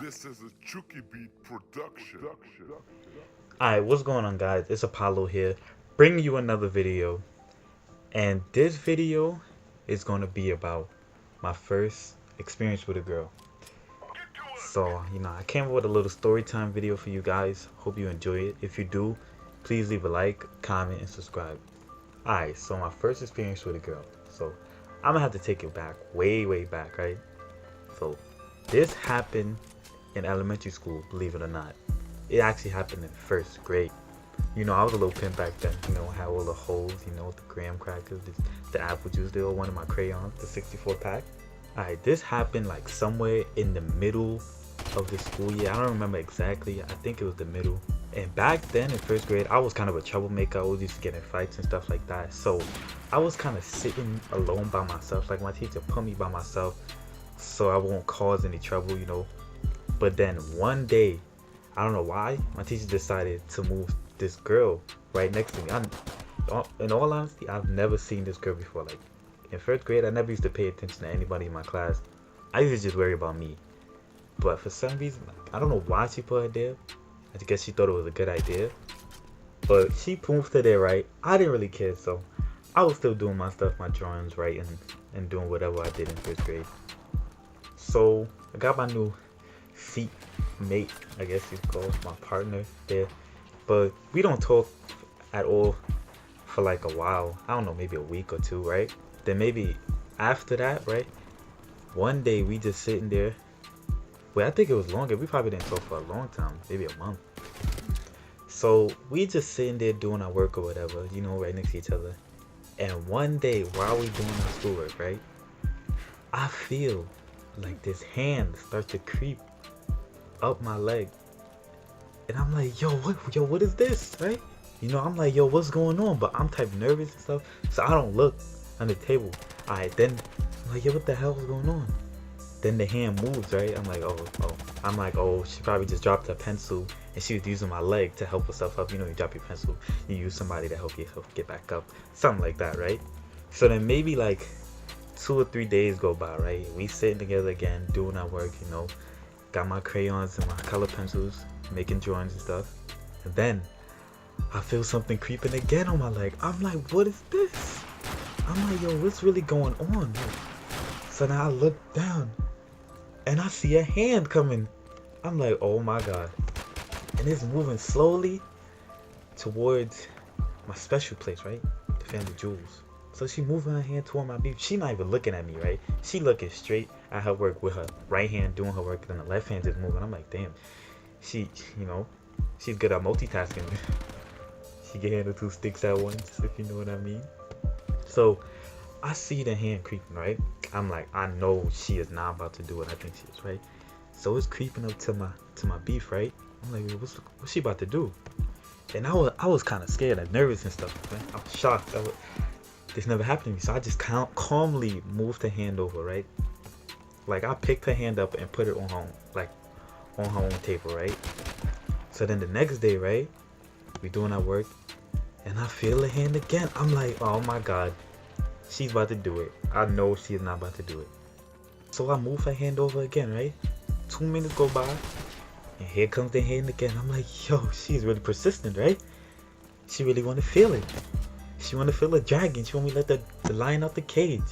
This is a Chuki beat production. Alright, what's going on, guys? It's Apollo here, bringing you another video. And this video is going to be about my first experience with a girl. So, I came up with a little story time video for you guys. Hope you enjoy it. If you do, please leave a like, comment, and subscribe. Alright, so my first experience with a girl. So, I'm going to have to take it back, way back, right? So, this happened in elementary school, believe it or not. It actually happened in first grade. I was a little pimp back then. I had all the holes, the graham crackers, the apple juice. They were one of my crayons, the 64 pack. Alright, this happened like somewhere in the middle of the school year. I don't remember exactly. I think it was the middle. And back then in first grade, I was kind of a troublemaker. I always used to get in fights and stuff like that. So I was kind of sitting alone by myself. Like my teacher put me by myself so I won't cause any trouble. But then one day, I don't know why, my teacher decided to move this girl right next to me. In all honesty, I've never seen this girl before. Like in first grade, I never used to pay attention to anybody in my class. I used to just worry about me. But for some reason, I don't know why she put her there. I guess she thought it was a good idea. But she moved her there, right? I didn't really care, so I was still doing my stuff, my drawings, writing, and doing whatever I did in first grade. So I got my new seat mate, I guess you could call my partner there, but we don't talk at all for like a while. I don't know, maybe a week or two, right? Then maybe after that, right, one day we just sitting there. Well, I think it was longer. We probably didn't talk for a long time, maybe a month. So we just sitting there doing our work or whatever, right next to each other. And one day while we doing our schoolwork, right, I feel like this hand start to creep up my leg. And I'm like, what is this, right? I'm like, yo, what's going on? But I'm type nervous and stuff, so I don't look on the table. Alright, then I'm like, yo, what the hell is going on? Then the hand moves, right? I'm like, oh, she probably just dropped her pencil and she was using my leg to help herself up. You drop your pencil, you use somebody to help you get back up. Something like that, right? So then maybe like 2 or 3 days go by, right? We sitting together again, doing our work, got my crayons and my color pencils, making drawings and stuff. And then I feel something creeping again on my leg. I'm like, what is this? I'm like, yo, what's really going on? So now I look down and I see a hand coming. I'm like, oh my god. And it's moving slowly towards my special place, right? The family jewels. So she moving her hand toward my beef. She not even looking at me, right? She looking straight at her work with her right hand doing her work, and the left hand is moving. I'm like, damn. She's good at multitasking. She can handle 2 sticks at once, if you know what I mean. So I see the hand creeping, right? I'm like, I know she is not about to do what I think she is, right? So it's creeping up to my beef, right? I'm like, what's she about to do? And I was kind of scared and nervous and stuff, right? I was shocked. This never happened to me, so I just calmly moved her hand over, right? Like I picked her hand up and put it on her own table, right? So then the next day, right, we doing our work, and I feel the hand again. I'm like, oh my god, she's about to do it. I know she's not about to do it. So I move her hand over again, right? 2 minutes go by, and here comes the hand again. I'm like, yo, she's really persistent, right? She really want to feel it. She want to feel a dragon. She want me to let the lion out the cage.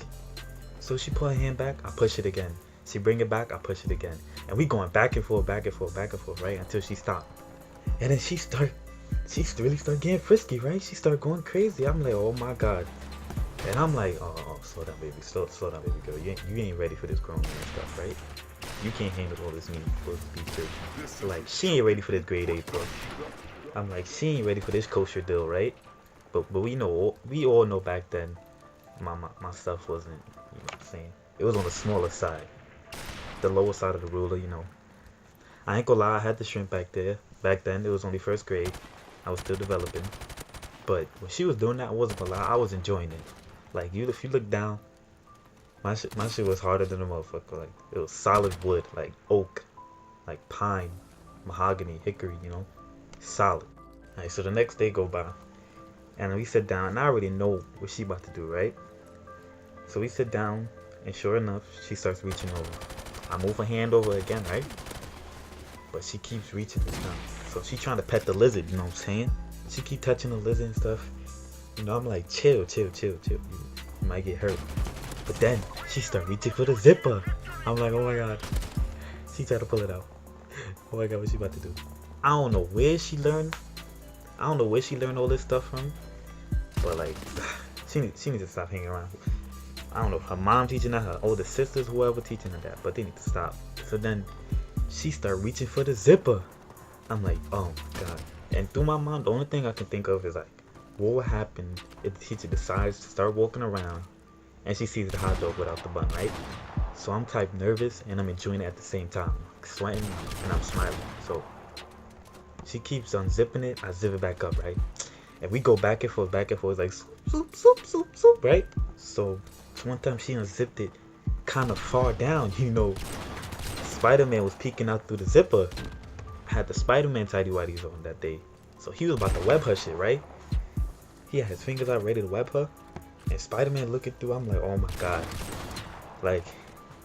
So she put her hand back, I push it again. She bring it back, I push it again. And we going back and forth, right? Until she stopped. And then she really start getting frisky, right? She start going crazy. I'm like, oh my god. And I'm like, oh, slow down, baby. Slow down, baby girl. You ain't ready for this grown man stuff, right? You can't handle all this meat for beef. Like, she ain't ready for this grade 8 book. I'm like, she ain't ready for this kosher deal, right? But we all know back then my stuff wasn't, what I'm saying? It was on the smaller side. The lower side of the ruler, I ain't gonna lie, I had the shrimp back there. Back then, it was only first grade. I was still developing. But when she was doing that, I wasn't gonna lie, I was enjoying it. Like, if you look down, my shit was harder than a motherfucker. Like, it was solid wood, like oak, like pine, mahogany, hickory, solid. Alright, so the next day go by. And we sit down, and I already know what she about to do, right? So we sit down, and sure enough, she starts reaching over. I move her hand over again, right? but she keeps reaching this time. So she trying to pet the lizard, you know what I'm saying? She keep touching the lizard and stuff. You know, I'm like, chill. You might get hurt. But then she start reaching for the zipper. I'm like, oh my god. She tried to pull it out. Oh my god, what she about to do? I don't know where she learned. I don't know where she learned all this stuff from. But like, she needs to stop hanging around. I don't know if her mom teaching her, her older sisters, whoever teaching her that, but they need to stop. So then she start reaching for the zipper. I'm like, oh my god. And through my mind, the only thing I can think of is like, what would happen if the teacher decides to start walking around and she sees the hot dog without the bun, right? So I'm type nervous and I'm enjoying it at the same time. Like sweating and I'm smiling. So she keeps unzipping it, I zip it back up, right? And we go back and forth, like soup, right? So one time she unzipped it kind of far down, you know. Spider-Man was peeking out through the zipper. I had the Spider-Man tidy whities on that day. So he was about to web her shit, right? He had his fingers out ready to web her. And Spider-Man looking through, I'm like, oh my god. Like,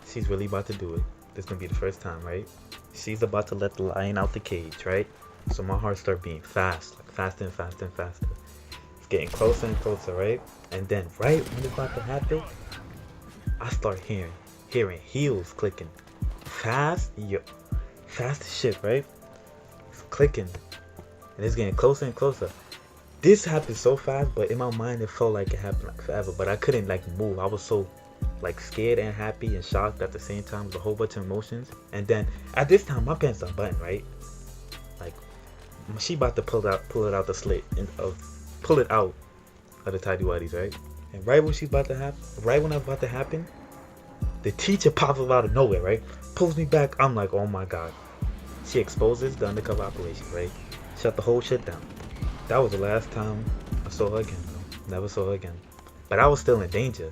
she's really about to do it. This gonna be the first time, right? She's about to let the lion out the cage, right? So my heart started beating fast, like faster and faster and faster. It's getting closer and closer, right? And then right when it's about to happen, I start hearing heels clicking. Fast as shit, right? It's clicking. And it's getting closer and closer. This happened so fast, but in my mind it felt like it happened like forever. But I couldn't like move. I was so like scared and happy and shocked at the same time. It was a whole bunch of emotions. And then at this time my pants are buttoned, right? Like she about to pull it out the slit and pull it out of the tidy whities, right? And right when she's about to happen, right when that's about to happen, the teacher pops up out of nowhere, right? Pulls me back. I'm like, oh my god. She exposes the undercover operation, right? Shut the whole shit down. That was the last time I saw her again, though. Never saw her again. But I was still in danger.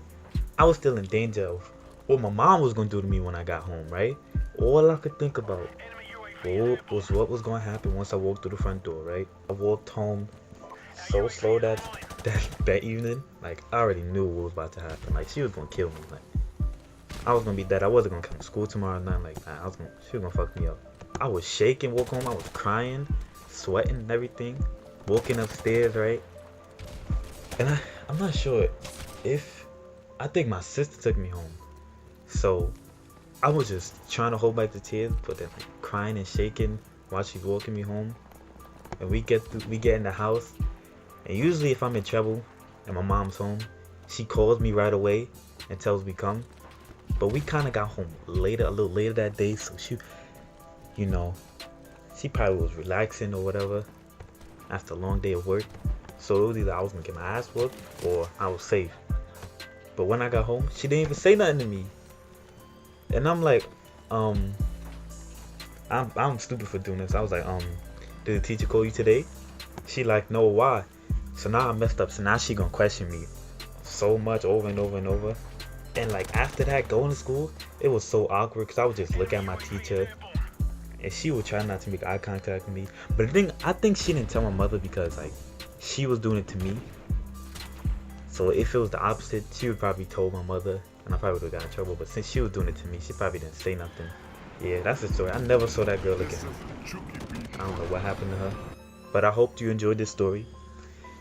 I was still in danger of what my mom was gonna do to me when I got home, right? All I could think about was what was gonna happen once I walked through the front door, right? I walked home so slow that evening. Like I already knew what was about to happen. Like she was gonna kill me. Like I was gonna be dead. I wasn't gonna come to school tomorrow night. Like nah, she was gonna fuck me up. I was shaking, walking home. I was crying, sweating, and everything. Walking upstairs, right? And I'm not sure if I think my sister took me home. So I was just trying to hold back the tears, but then like crying and shaking while she's walking me home. And we get in the house, and usually if I'm in trouble and my mom's home, she calls me right away and tells me come. But we kind of got home a little later that day, so she, you know, she probably was relaxing or whatever after a long day of work. So it was either I was gonna get my ass whooped or I was safe. But when I got home, she didn't even say nothing to me. And I'm like, I'm stupid for doing this. I was like, did the teacher call you today? She like, no, why? So now I messed up. So now she gonna question me so much over and over and over. And like after that, going to school, it was so awkward because I would just look at my teacher and she would try not to make eye contact with me. But I think she didn't tell my mother because like she was doing it to me. So if it was the opposite, she would probably told my mother and I probably would have got in trouble. But since she was doing it to me, she probably didn't say nothing. Yeah, that's the story. I never saw that girl again. I don't know what happened to her. But I hope you enjoyed this story.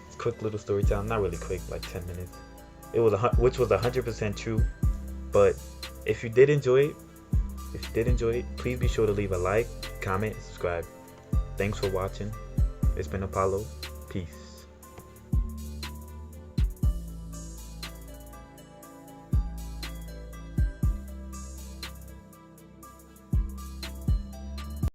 It's a quick little story time. Not really quick, like 10 minutes. It was which was 100% true. But if you did enjoy it, please be sure to leave a like, comment, and subscribe. Thanks for watching. It's been Apollo. Peace.